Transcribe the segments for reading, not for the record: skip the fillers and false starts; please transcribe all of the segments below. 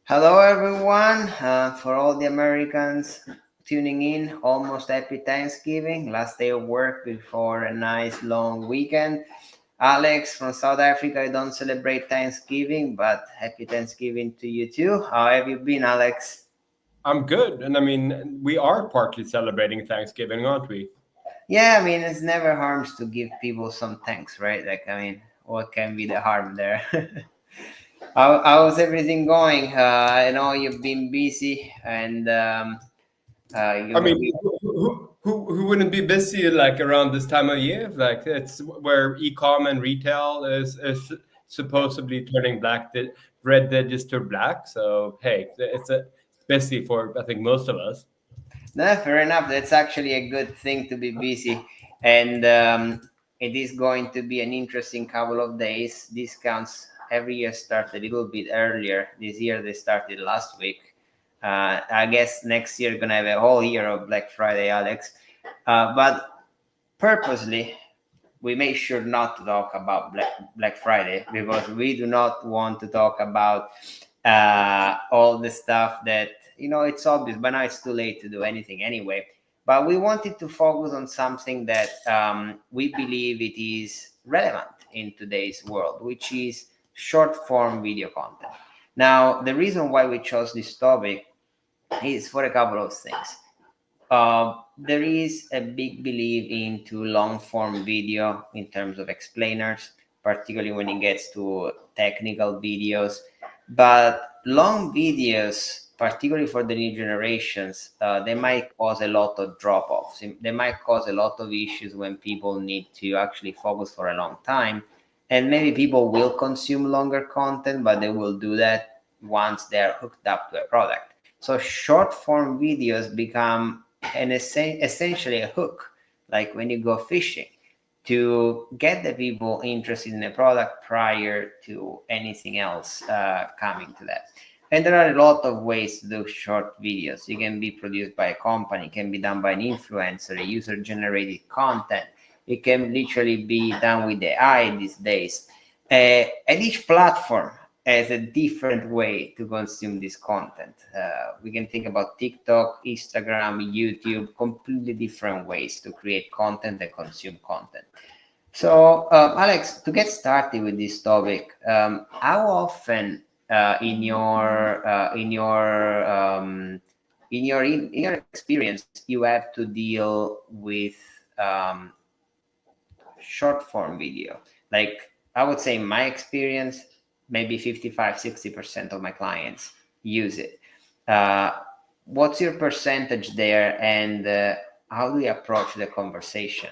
Hello, everyone. For all the Americans tuning in, almost happy Thanksgiving, last day of work before a nice long weekend. Alex from South Africa, I don't celebrate Thanksgiving, but happy Thanksgiving to you too. How have you been, Alex? I'm good. And I mean, we are partly celebrating Thanksgiving, aren't we? Yeah, I mean, it's never harms to give people some thanks, right? Like, I mean, what can be the harm there? How's everything going? I know you've been busy and I you're going mean, to be. who wouldn't be busy like around this time of year? Like it's where e-com and retail is supposedly turning red digits to black. So hey, it's busy for I think most of us. No, fair enough. That's actually a good thing to be busy, and it is going to be an interesting couple of days. Discounts every year start a little bit earlier. This year they started last week. I guess next year gonna have a whole year of Black Friday, Alex. But purposely, we make sure not to talk about Black Friday because we do not want to talk about all the stuff that it's obvious, but now it's too late to do anything anyway. But we wanted to focus on something that we believe it is relevant in today's world, which is short form video content. Now, the reason why we chose this topic is for a couple of things. There is a big belief into long form video in terms of explainers, particularly when it gets to technical videos. But long videos, particularly for the new generations, they might cause a lot of drop offs. They might cause a lot of issues when people need to actually focus for a long time. And maybe people will consume longer content, but they will do that once they're hooked up to a product. So short form videos become essentially a hook, like when you go fishing, to get the people interested in a product prior to anything else coming to that. And there are a lot of ways to do short videos. It can be produced by a company, it can be done by an influencer, a user generated content. It can literally be done with AI these days. And each platform has a different way to consume this content. We can think about TikTok, Instagram, YouTube, completely different ways to create content and consume content. So, Alex, to get started with this topic, how often in your experience you have to deal with um, short form video? Like I would say, in my experience, maybe 55-60% of my clients use it. Uh, what's your percentage there, and how do you approach the conversation?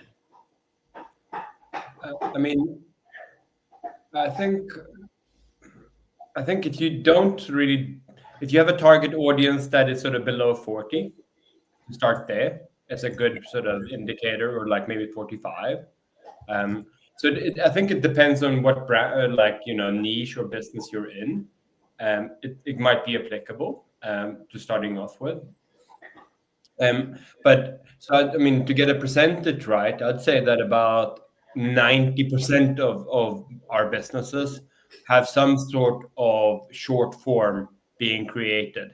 I mean, I think I think if you don't really, if you have a target audience that is sort of below 40, start there as a good sort of indicator, or like maybe 45. Um, I think it depends on what brand, like niche or business you're in. It might be applicable to starting off with. But so I mean, to get a percentage right, I'd say that about 90% of our businesses have some sort of short form being created,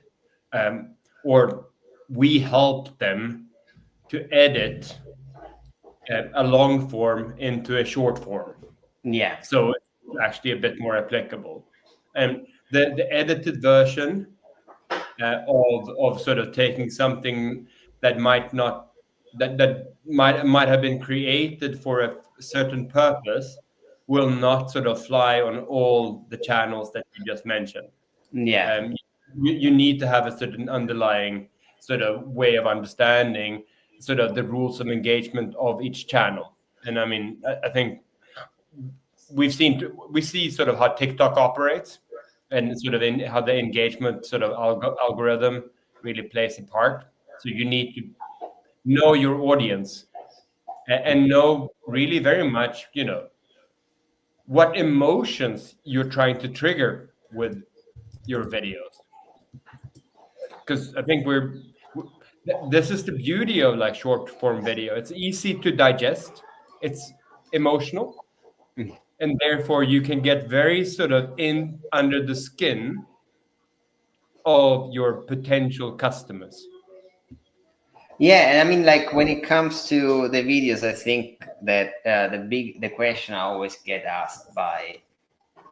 or we help them to edit a long form into a short form. Yeah. So it's actually a bit more applicable. And the edited version of sort of taking something that might not that might have been created for a certain purpose will not sort of fly on all the channels that you just mentioned. Yeah. Um, you need to have a certain underlying sort of way of understanding sort of the rules of engagement of each channel. And I mean, I think we see sort of how TikTok operates and sort of in how the engagement sort of algorithm really plays a part. So you need to know your audience and know really very much, what emotions you're trying to trigger with your videos. Because I think this is the beauty of like short form video. It's easy to digest. It's emotional, and therefore you can get very sort of in under the skin of your potential customers. Yeah, and I mean, like when it comes to the videos, I think that the question I always get asked by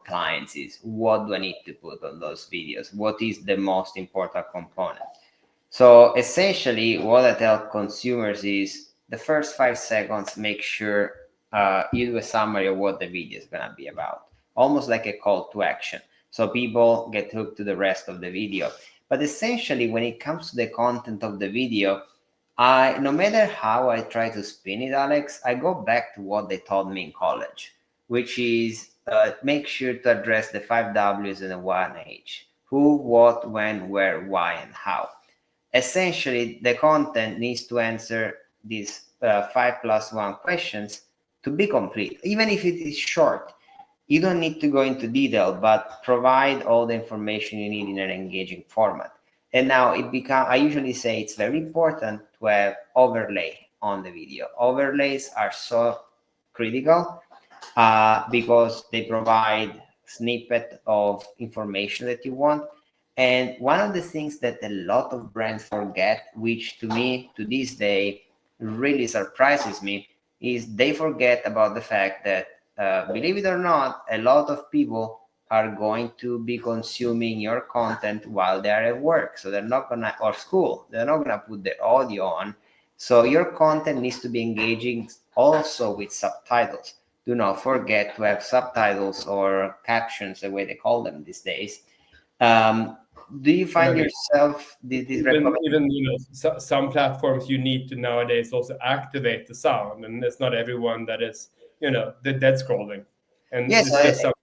clients is, what do I need to put on those videos? What is the most important component? So essentially, what I tell consumers is the first 5 seconds, make sure you do a summary of what the video is gonna be about, almost like a call to action, so people get hooked to the rest of the video. But essentially, when it comes to the content of the video, no matter how I try to spin it, Alex, I go back to what they taught me in college, which is make sure to address the 5 Ws and the 1H: who, what, when, where, why, and how. Essentially, the content needs to answer these 5+1 questions to be complete. Even if it is short, you don't need to go into detail, but provide all the information you need in an engaging format. And now I usually say it's very important to have overlay on the video. Overlays are so critical because they provide snippet of information that you want. And one of the things that a lot of brands forget, which to me, to this day, really surprises me, is they forget about the fact that, believe it or not, a lot of people are going to be consuming your content while they're at work. So they're not gonna, or school, they're not gonna put the audio on. So your content needs to be engaging also with subtitles. Do not forget to have subtitles or captions, the way they call them these days. Do you find yourself this Even some platforms you need to nowadays also activate the sound, and it's not everyone that is the dead scrolling, and Yes, it's just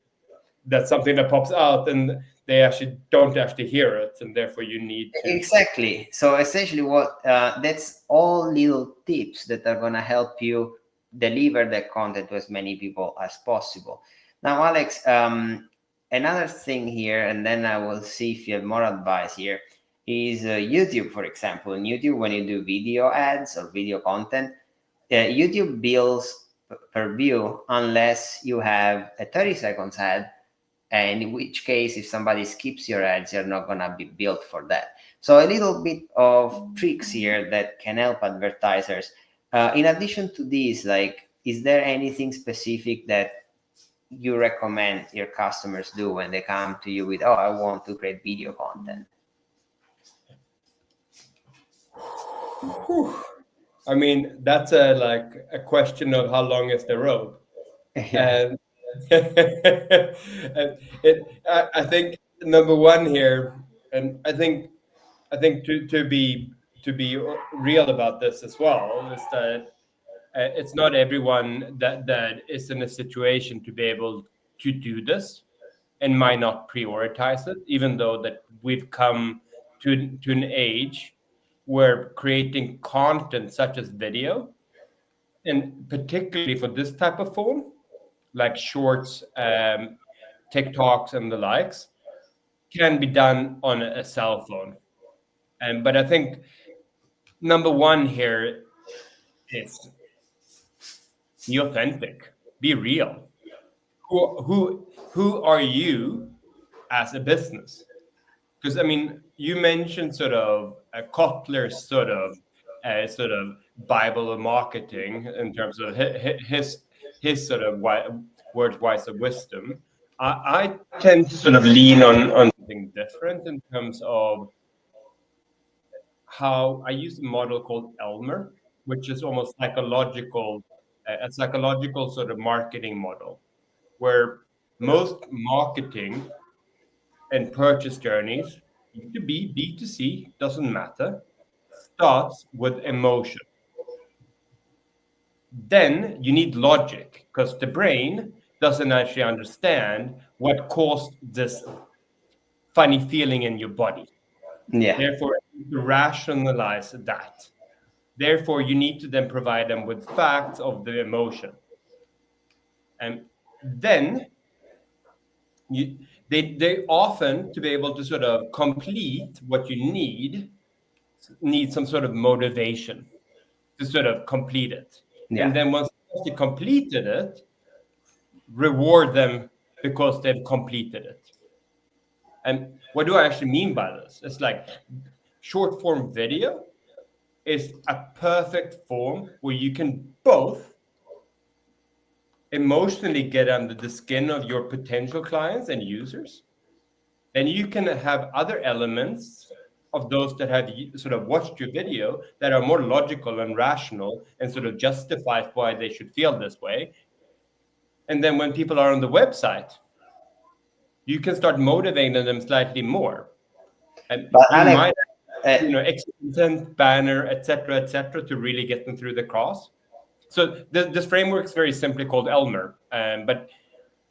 that's something that pops out, and they actually don't actually hear it, and therefore you need to exactly. So essentially, what that's all little tips that are gonna help you deliver the content to as many people as possible. Now, Alex, another thing here, and then I will see if you have more advice here, is YouTube, for example. In YouTube, when you do video ads or video content, YouTube bills per view unless you have a 30 seconds ad, and in which case, if somebody skips your ads, you're not going to be billed for that. So a little bit of tricks here that can help advertisers. In addition to these, like, is there anything specific that you recommend your customers do when they come to you with, oh, I want to create video content? I mean, that's a question of how long is the road. Yeah. And, I think number one here, and I think to be real about this as well, is that it's not everyone that is in a situation to be able to do this and might not prioritize it, even though that we've come to an age where creating content such as video, and particularly for this type of phone, like shorts, TikToks, and the likes, can be done on a cell phone. But I think number one here is be authentic, be real. Who are you as a business? Because I mean, you mentioned sort of Kotler's sort of Bible of marketing in terms of his sort of words wise of wisdom. I tend to sort of lean on something different in terms of how I use a model called Elmer, which is almost psychological, a psychological sort of marketing model, where most marketing and purchase journeys, B2B, B2C, doesn't matter, starts with emotion. Then you need logic, because the brain doesn't actually understand what caused this funny feeling in your body. Yeah. Therefore, you need to rationalize that. Therefore, you need to then provide them with facts of the emotion. And then they often, to be able to sort of complete what you need some sort of motivation to sort of complete it. Yeah. And then once they completed it, reward them because they've completed it. And what do I actually mean by this? It's like short form video is a perfect form where you can both emotionally get under the skin of your potential clients and users. Then you can have other elements of those that have sort of watched your video that are more logical and rational and sort of justifies why they should feel this way. And then when people are on the website, you can start motivating them slightly more. And But you Alex, might, uh, extra content, banner, etc., to really get them through the cross. So this framework is very simply called Elmer. And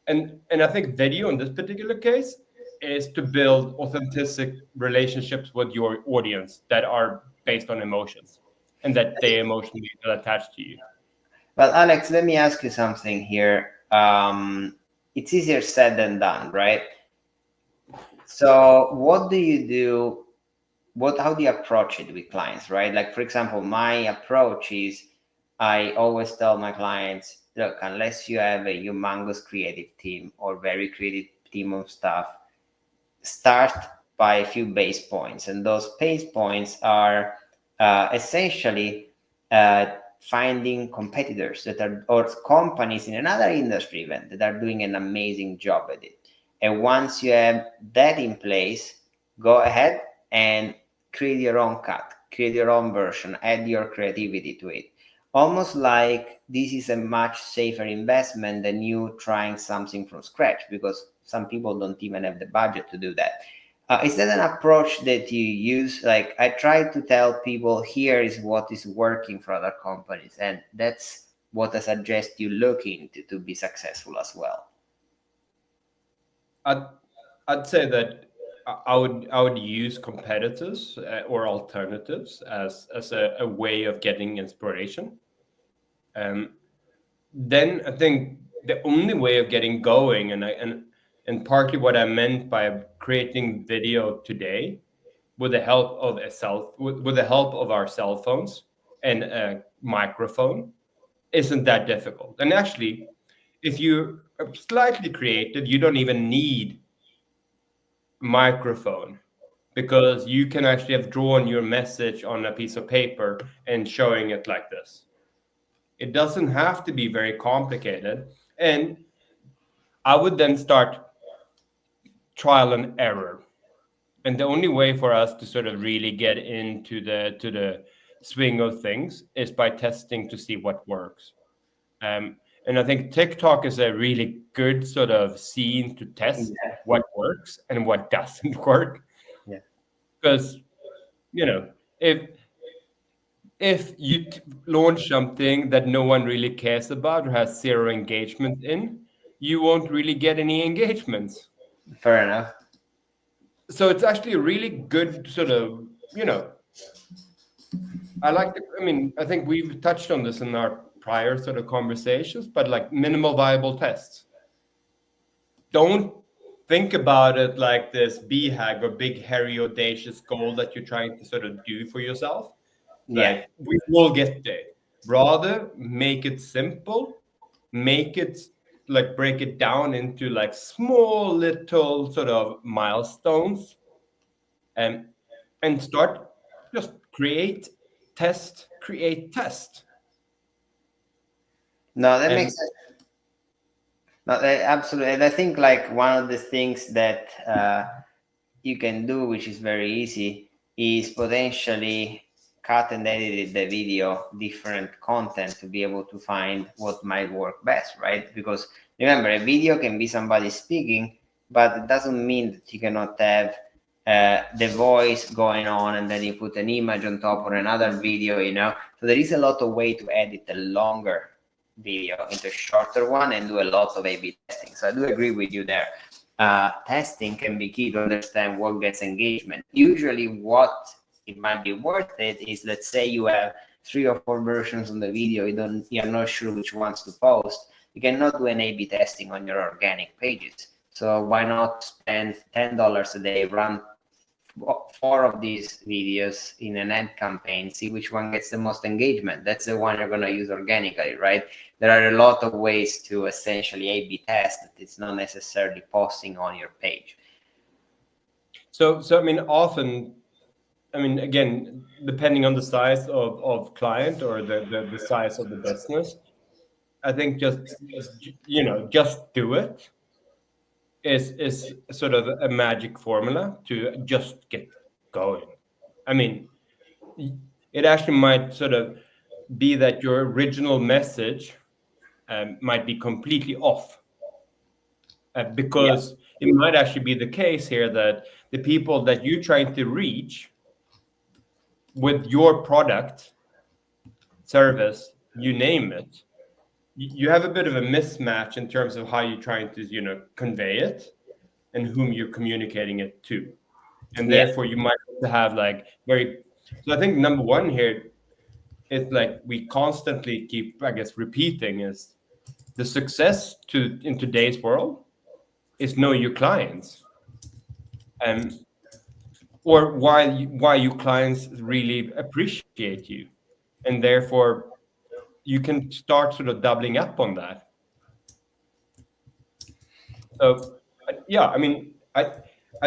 I think video in this particular case is to build authentic relationships with your audience that are based on emotions and that they emotionally feel attached to you. well, Alex, let me ask you something here. It's easier said than done, right? So what do you do? How do you approach it with clients, right? Like, for example, my approach is I always tell my clients, look, unless you have a humongous creative team or very creative team of staff, start by a few base points. And those base points are essentially finding competitors that are, or companies in another industry event that are doing an amazing job at it. And once you have that in place, go ahead and create your own cut, create your own version, add your creativity to it. Almost like this is a much safer investment than you trying something from scratch, because some people don't even have the budget to do that. Is that an approach that you use? Like, I try to tell people, here is what is working for other companies, and that's what I suggest you look into to be successful as well. I'd say that I would use competitors or alternatives as a way of getting inspiration. Then I think the only way of getting going, and partly what I meant by creating video today, with the help of with the help of our cell phones and a microphone, isn't that difficult. And actually, if you are slightly creative, you don't even need microphone, because you can actually have drawn your message on a piece of paper and showing it like this. It doesn't have to be very complicated. And I would then start trial and error. And the only way for us to sort of really get into the swing of things is by testing to see what works. And I think TikTok is a really good sort of scene to test what works and what doesn't work. Yeah. Because, if you launch something that no one really cares about or has zero engagement in, you won't really get any engagements. Fair enough. So it's actually a really good sort of, I think we've touched on this in our prior sort of conversations, but like minimal viable tests. Don't think about it like this BHAG or big, hairy, audacious goal that you're trying to sort of do for yourself. Like, we will get there. Rather, make it simple, make it like break it down into like small little sort of milestones, and start just create, test, create, test. No, that makes sense. No, absolutely. And I think like one of the things that you can do, which is very easy, is potentially cut and edit the video, different content, to be able to find what might work best, right? Because remember, a video can be somebody speaking, but it doesn't mean that you cannot have the voice going on and then you put an image on top or another video, So there is a lot of way to edit a longer video into a shorter one and do a lot of A/B testing. So I do agree with you there. Testing can be key to understand what gets engagement. Usually what it might be worth it is, let's say you have 3 or 4 versions on the video, you're not sure which ones to post. You cannot do an A/B testing on your organic pages. So why not spend $10 a day, run 4 of these videos in an ad campaign, see which one gets the most engagement. That's the one you're going to use organically, right? There are a lot of ways to essentially A/B test that it's not necessarily posting on your page. So I mean, often, I mean, again, depending on the size of client or the size of the business, I think just just do it is sort of a magic formula to just get going. I mean, it actually might sort of be that your original message might be completely off, because it might actually be the case here that the people that you're trying to reach with your product, service, you name it, you have a bit of a mismatch in terms of how you're trying to convey it and whom you're communicating it to, and Yeah. therefore you might have like very. So I think number one here is like we constantly keep, I guess, repeating is the success in today's world is know your clients, or why your clients really appreciate you, and therefore you can start sort of doubling up on that. So yeah, I mean, I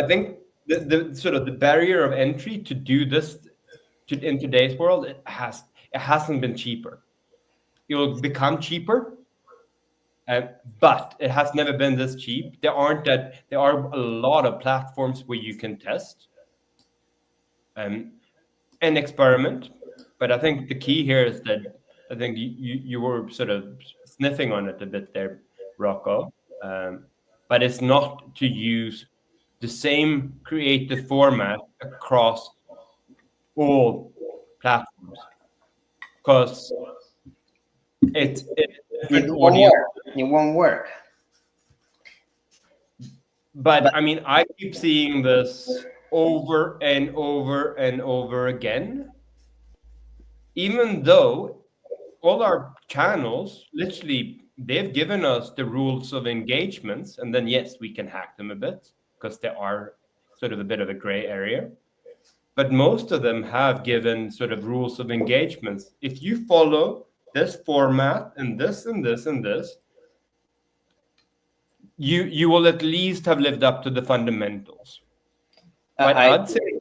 think the sort of the barrier of entry to do this in today's world, it hasn't been cheaper. It will become cheaper, but it has never been this cheap. There are a lot of platforms where you can test and experiment. But I think the key here is that I think you were sort of sniffing on it a bit there, Rocco. But it's not to use the same creative format across all platforms, because it's different audience. It won't work. But I mean, I keep seeing this over and over and over again, even though all our channels, literally, they've given us the rules of engagements, and then yes, we can hack them a bit because they are sort of a bit of a gray area. But most of them have given sort of rules of engagements. If you follow this format and this and this and this, you will at least have lived up to the fundamentals. But I'd say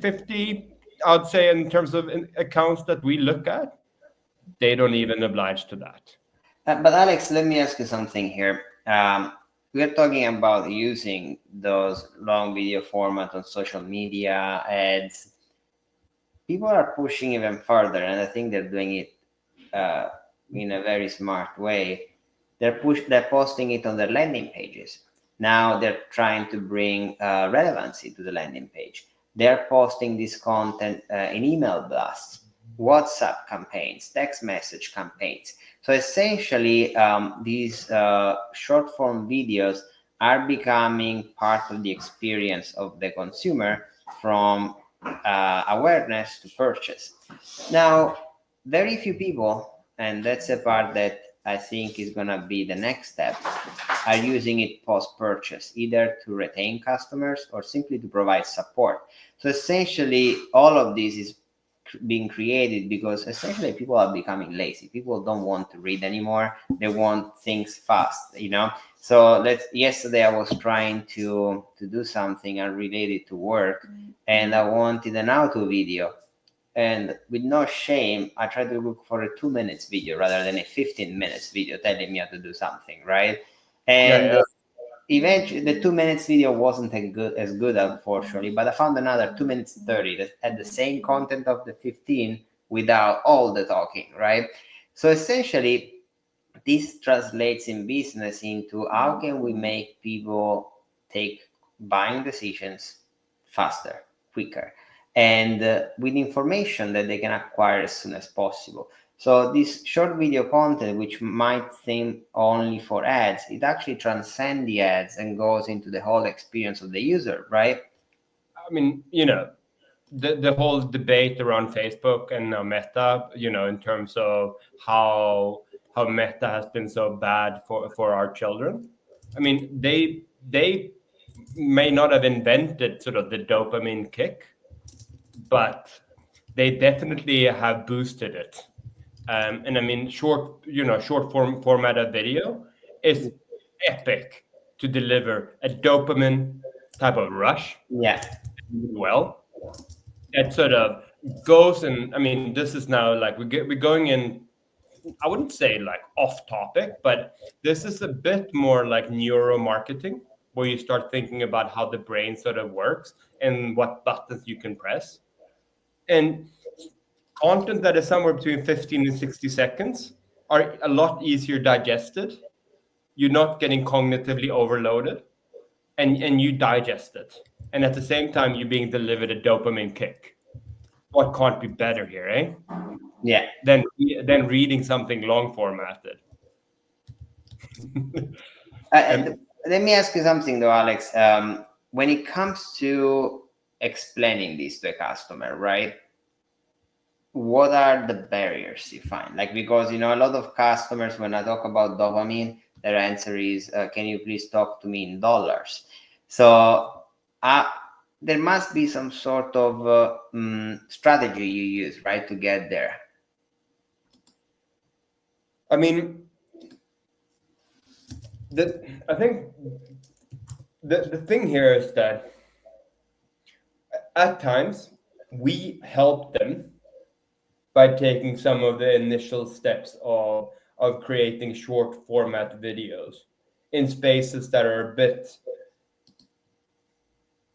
50, I'd say in terms of accounts that we look at, they don't even oblige to that. But Alex, let me ask you something here. We're talking about using those long video format on social media ads. People are pushing even further, and I think they're doing it in a very smart way. They're posting it on their landing pages. Now they're trying to bring relevancy to the landing page. They're posting this content in email blasts, WhatsApp campaigns, text message campaigns. So essentially, these short form videos are becoming part of the experience of the consumer, from awareness to purchase. Now, very few people, and that's the part that I think is going to be the next step, are using it post-purchase, either to retain customers or simply to provide support. So essentially, all of this is being created because essentially people are becoming lazy. People don't want to read anymore. They want things fast, So yesterday I was trying to do something unrelated to work, and I wanted an auto video. And with no shame, I tried to look for a 2 minutes video rather than a 15 minutes video telling me how to do something, right? And eventually the 2 minutes video wasn't as good, unfortunately, but I found another 2 minutes 30 that had the same content of the 15 without all the talking, right? So essentially, this translates in business into how can we make people take buying decisions faster, quicker, and with information that they can acquire as soon as possible. So this short video content, which might seem only for ads, it actually transcends the ads and goes into the whole experience of the user, right? I mean, the whole debate around Facebook and now Meta, in terms of how Meta has been so bad for our children. I mean, they may not have invented sort of the dopamine kick, but they definitely have boosted it. And I mean, short formatted video is epic to deliver a dopamine type of rush. Yeah. Well, it sort of goes, and I mean, this is now like we're going in. I wouldn't say like off topic, but this is a bit more like neuromarketing, where you start thinking about how the brain sort of works and what buttons you can press. And content that is somewhere between 15 and 60 seconds are a lot easier digested. You're not getting cognitively overloaded, and you digest it. And at the same time, you're being delivered a dopamine kick. What can't be better here, eh? Yeah. Than reading something long formatted. And Let me ask you something though, Alex. When it comes to explaining this to a customer, right? What are the barriers you find? Like, because a lot of customers, when I talk about dopamine, their answer is, "Can you please talk to me in dollars?" So there must be some sort of strategy you use, right, to get there. I mean, I think the thing here is that at times we help them by taking some of the initial steps of creating short format videos in spaces that are a bit,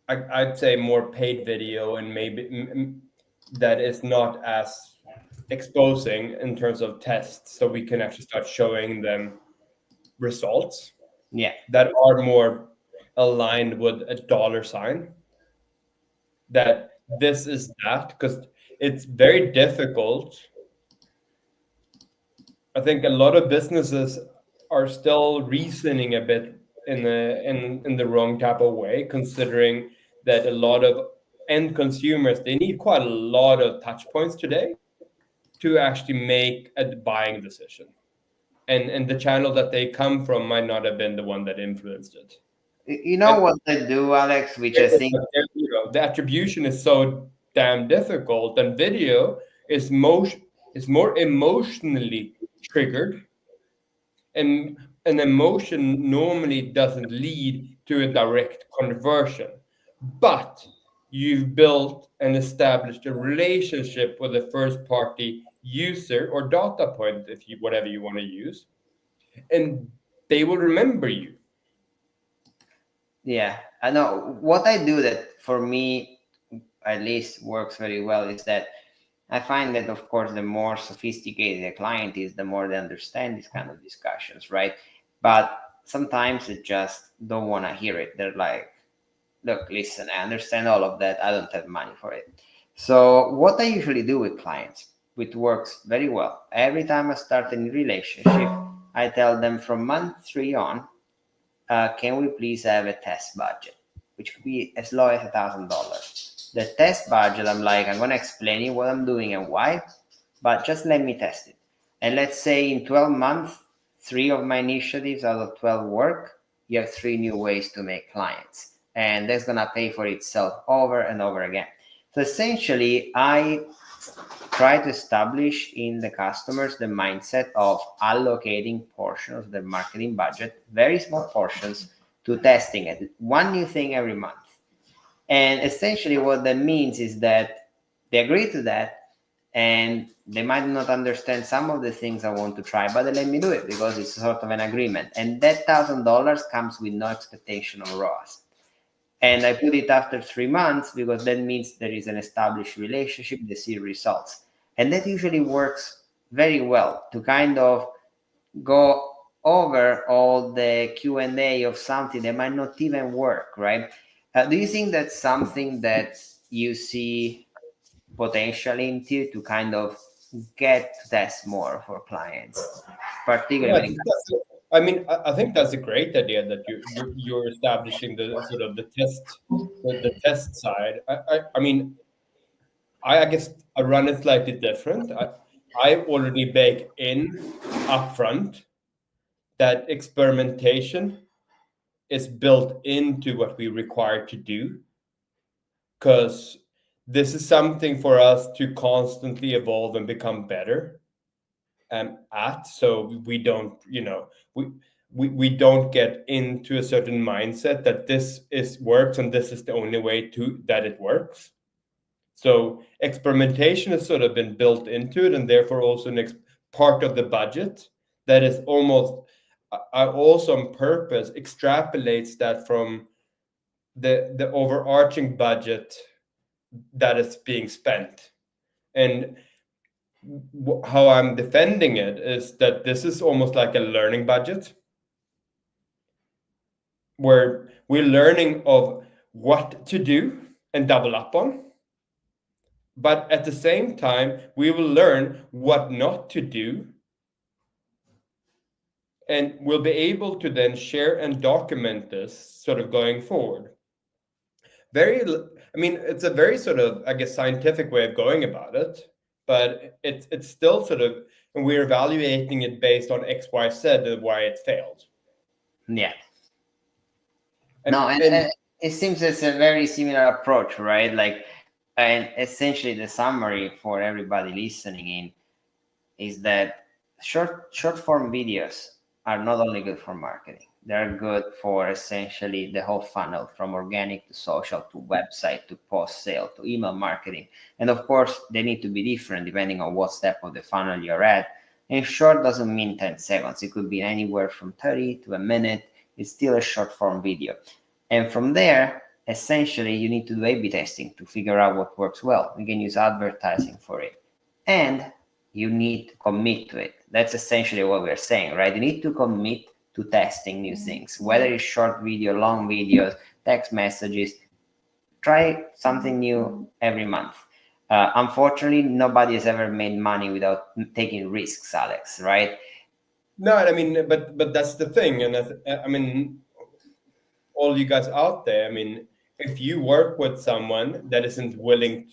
I'd say, more paid video, and maybe that is not as exposing in terms of tests, so we can actually start showing them results Yeah. that are more aligned with a dollar sign, that this is that, because it's very difficult. I think a lot of businesses are still reasoning a bit in the wrong type of way, considering that a lot of end consumers, they need quite a lot of touch points today to actually make a buying decision. And the channel that they come from might not have been the one that influenced it. You know what they do, Alex, which I think, The attribution is so damn difficult, and video is more emotionally triggered, and an emotion normally doesn't lead to a direct conversion, but you've built and established a relationship with a first party user or data point, if you whatever you want to use, and they will remember you. yeah, I know what I do that for me at least works very well is that I find that, of course, the more sophisticated a client is, the more they understand these kind of discussions, right? But sometimes they just don't want to hear it. They're like, "Look, listen, I understand all of that. I don't have money for it." So what I usually do with clients, which works very well, every time I start a new relationship, I tell them from month 3 on, can we please have a test budget, which could be as low as $1,000. The test budget, I'm like, I'm going to explain you what I'm doing and why, but just let me test it. And let's say in 12 months, 3 of my initiatives out of 12 work, you have 3 new ways to make clients. And that's going to pay for itself over and over again. So essentially, I try to establish in the customers the mindset of allocating portions of their marketing budget, very small portions, to testing it, one new thing every month. And essentially what that means is that they agree to that, and they might not understand some of the things I want to try, but they let me do it because it's sort of an agreement. And that $1,000 comes with no expectation of ROAS. And I put it after 3 months because that means there is an established relationship, they see results. And that usually works very well to kind of go over all the Q&A of something that might not even work, right? Do you think that's something that you see potential into to kind of get to test more for clients, particularly? I mean, I think that's a great idea that you're establishing the sort of the test side. I mean, I guess I run it slightly different. I already bake in upfront that experimentation is built into what we require to do, because this is something for us to constantly evolve and become better at. So we don't, we don't get into a certain mindset that this is works and this is the only way that it works. So experimentation has sort of been built into it, and therefore also part of the budget that is almost also on purpose extrapolates that from the overarching budget that is being spent. And how I'm defending it is that this is almost like a learning budget, where we're learning of what to do and double up on. But at the same time, we will learn what not to do. And we'll be able to then share and document this sort of going forward. It's a very sort of, I guess, scientific way of going about it, but it's still sort of, and we're evaluating it based on X, Y, Z, why it failed. Yeah. And it seems it's a very similar approach, right? Like, and essentially the summary for everybody listening in is that short form videos are not only good for marketing, they're good for essentially the whole funnel, from organic to social to website to post sale to email marketing. And of course, they need to be different depending on what step of the funnel you're at. And short doesn't mean 10 seconds. It could be anywhere from 30 to a minute. It's still a short form video. And from there, essentially, you need to do A/B testing to figure out what works well. You can use advertising for it. And you need to commit to it. That's essentially what we're saying, right? You need to commit to testing new things, whether it's short video, long videos, text messages. Try something new every month. Unfortunately, nobody has ever made money without taking risks, Alex, right? No, I mean, but that's the thing. And I mean, all you guys out there, I mean, if you work with someone that isn't willing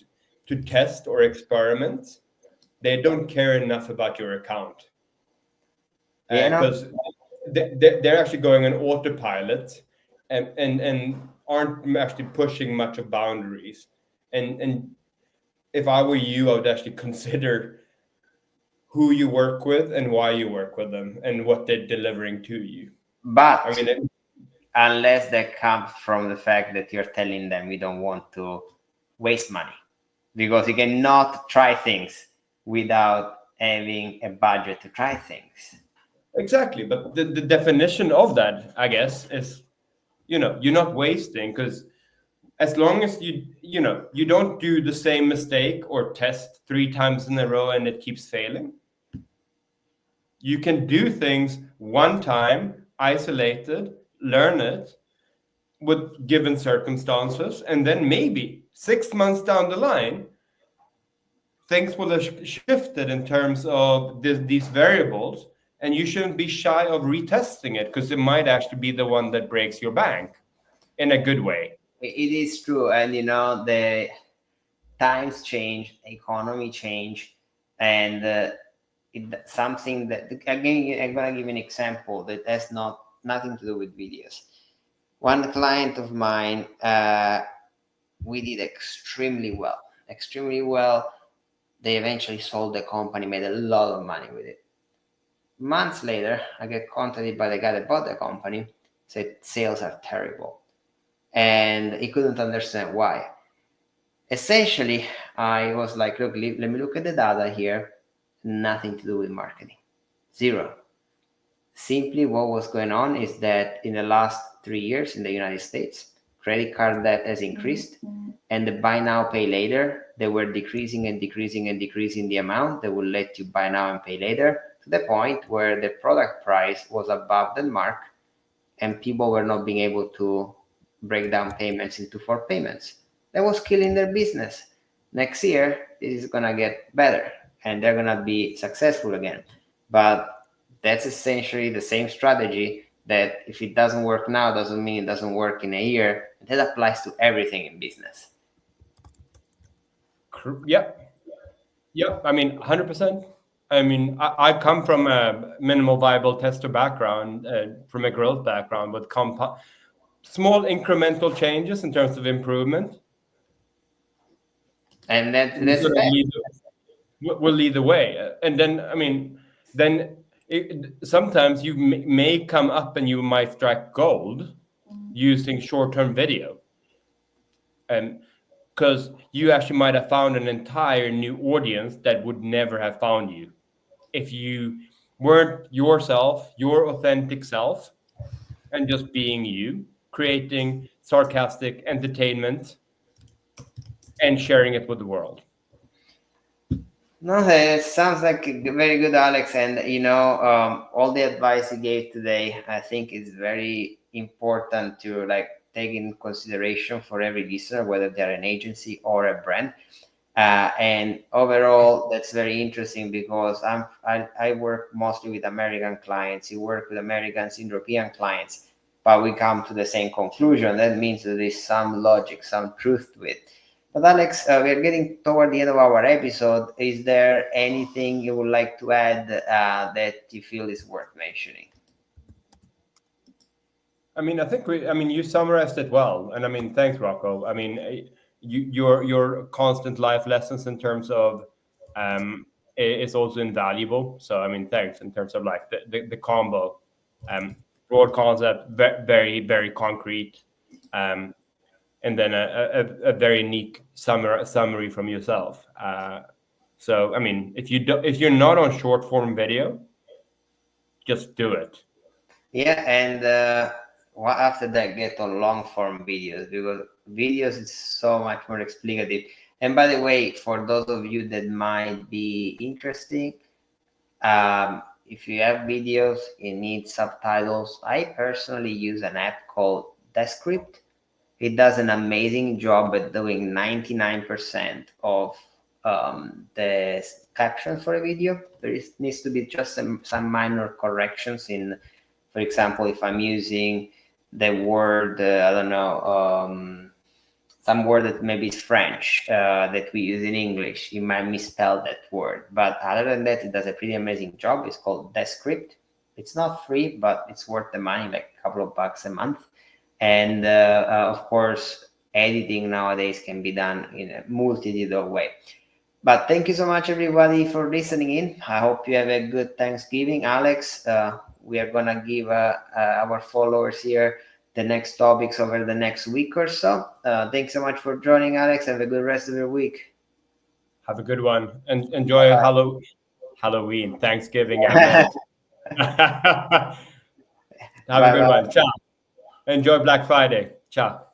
to test or experiment, they don't care enough about your account. Because they're actually going on autopilot and aren't actually pushing much of boundaries. And if I were you, I would actually consider who you work with and why you work with them and what they're delivering to you. But I mean, unless that comes from the fact that you're telling them we don't want to waste money, because you cannot try things without having a budget to try things. Exactly. But the definition of that, I guess, is, you're not wasting, because as long as you don't do the same mistake or test 3 times in a row and it keeps failing, you can do things one time, isolated, learn it with given circumstances, and then maybe 6 months down the line, things will have shifted in terms of these variables, and you shouldn't be shy of retesting it, because it might actually be the one that breaks your bank in a good way. It is true. And the times change, economy change, and something that, again, I'm going to give an example that has nothing to do with videos. One client of mine, we did extremely well. They eventually sold the company, made a lot of money with it. Months later, I get contacted by the guy that bought the company, said sales are terrible. And he couldn't understand why. Essentially, I was like, look, let me look at the data here. Nothing to do with marketing. Zero. Simply what was going on is that in the last 3 years in the United States, credit card debt has increased, and the buy now, pay later, they were decreasing the amount that would let you buy now and pay later, to the point where the product price was above the mark and people were not being able to break down payments into 4 payments. That was killing their business. Next year, this is going to get better and they're going to be successful again. But that's essentially the same strategy that if it doesn't work now, doesn't mean it doesn't work in a year. That applies to everything in business. Yep. I mean, 100%. I mean, I come from a minimal viable tester background, from a growth background with small incremental changes in terms of improvement. And that's will lead the way. And then, I mean, then sometimes you may come up and you might strike gold using short-term video, and because you actually might have found an entire new audience that would never have found you if you weren't yourself, your authentic self, and just being you, creating sarcastic entertainment and sharing it with the world. No, it sounds like very good, Alex. And all the advice you gave today, I think is very important to like take in consideration for every listener, whether they're an agency or a brand. And overall, that's very interesting because I work mostly with American clients. You work with Americans, European clients, but we come to the same conclusion. That means there is some logic, some truth to it. But Alex, we are getting toward the end of our episode. Is there anything you would like to add that you feel is worth mentioning? I mean, I think you summarized it well, and I mean, thanks, Rocco. I mean, your constant life lessons in terms of is also invaluable. So I mean, thanks in terms of like the combo, broad concept, very very concrete, and then a very neat summary from yourself. So I mean, if you're not on short form video, just do it. Yeah, and after that, get on long form videos, because videos is so much more explicative. And by the way, for those of you that might be interested, if you have videos, you need subtitles. I personally use an app called Descript. It does an amazing job at doing 99% of the captions for a video. Needs to be just some minor corrections in, for example, if I'm using the word, I don't know, some word that maybe is French that we use in English, you might misspell that word. But other than that, it does a pretty amazing job. It's called Descript. It's not free, but it's worth the money, like a couple of bucks a month. And of course, editing nowadays can be done in a multitude of ways. But thank you so much, everybody, for listening in. I hope you have a good Thanksgiving. Alex, we are going to give our followers here the next topics over the next week or so. Thanks so much for joining, Alex. Have a good rest of your week. Have a good one, and enjoy Halloween, Thanksgiving. Have a good one. Ciao. Enjoy Black Friday. Ciao.